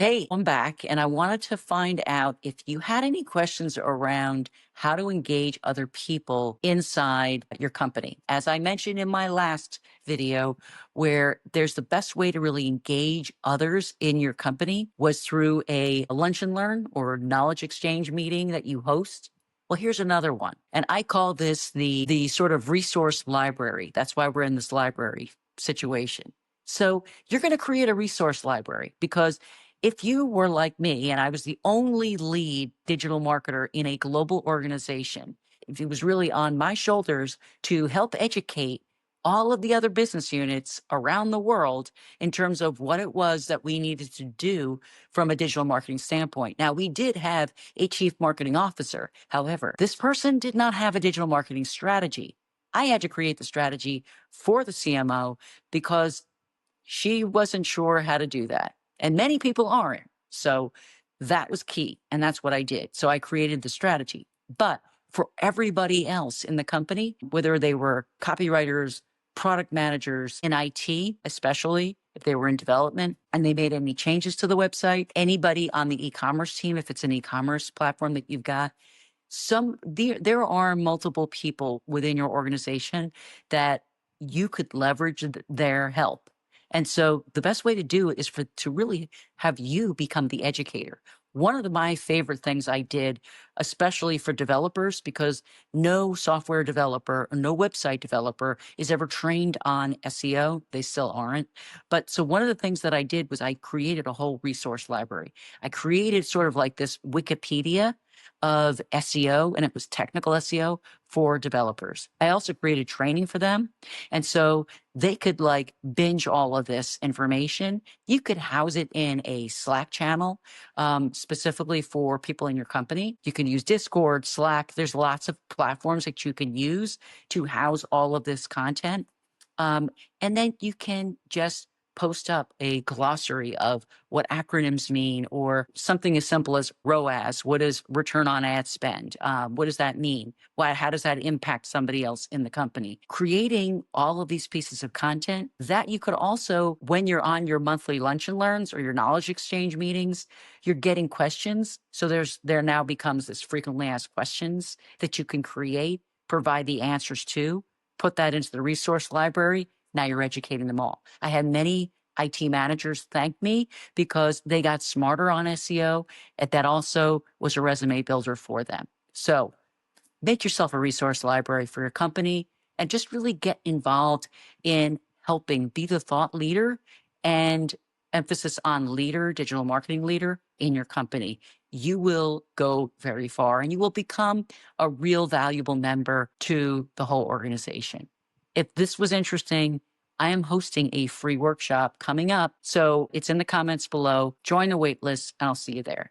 Hey, I'm back, and I wanted to find out if you had any questions around how to engage other people inside your company. As I mentioned in my last video, where there's the best way to really engage others in your company was through a lunch and learn or knowledge exchange meeting that you host. Well, here's another one. And I call this the sort of resource library. That's why we're in this library situation. So you're going to create a resource library because if you were like me and I was the only lead digital marketer in a global organization, if it was really on my shoulders to help educate all of the other business units around the world in terms of what it was that we needed to do from a digital marketing standpoint. Now, we did have a chief marketing officer. However, this person did not have a digital marketing strategy. I had to create the strategy for the CMO because she wasn't sure how to do that. And many people aren't. So that was key. And that's what I did. So I created the strategy. But for everybody else in the company, whether they were copywriters, product managers in IT, especially if they were in development and they made any changes to the website, anybody on the e-commerce team, if it's an e-commerce platform that you've got, there are multiple people within your organization that you could leverage their help. And so the best way to do it is to really have you become the educator. One of my favorite things I did, especially for developers, because no software developer or no website developer is ever trained on SEO. They still aren't. But so one of the things that I did was I created a whole resource library. I created sort of like this Wikipedia of SEO, and it was technical SEO for developers. I also created training for them. And so they could like binge all of this information. You could house it in a Slack channel, specifically for people in your company. You can use Discord, Slack. There's lots of platforms that you can use to house all of this content. And then you can just post up a glossary of what acronyms mean, or something as simple as ROAS. What is return on ad spend? What does that mean? How does that impact somebody else in the company? Creating all of these pieces of content that you could also, when you're on your monthly lunch and learns or your knowledge exchange meetings, you're getting questions. So there now becomes this frequently asked questions that you can create, provide the answers to, put that into the resource library. Now you're educating them all. I had many IT managers thank me because they got smarter on SEO, and that also was a resume builder for them. So make yourself a resource library for your company and just really get involved in helping be the thought leader, and emphasis on leader, digital marketing leader in your company. You will go very far and you will become a real valuable member to the whole organization. If this was interesting, I am hosting a free workshop coming up. So it's in the comments below. Join the waitlist and I'll see you there.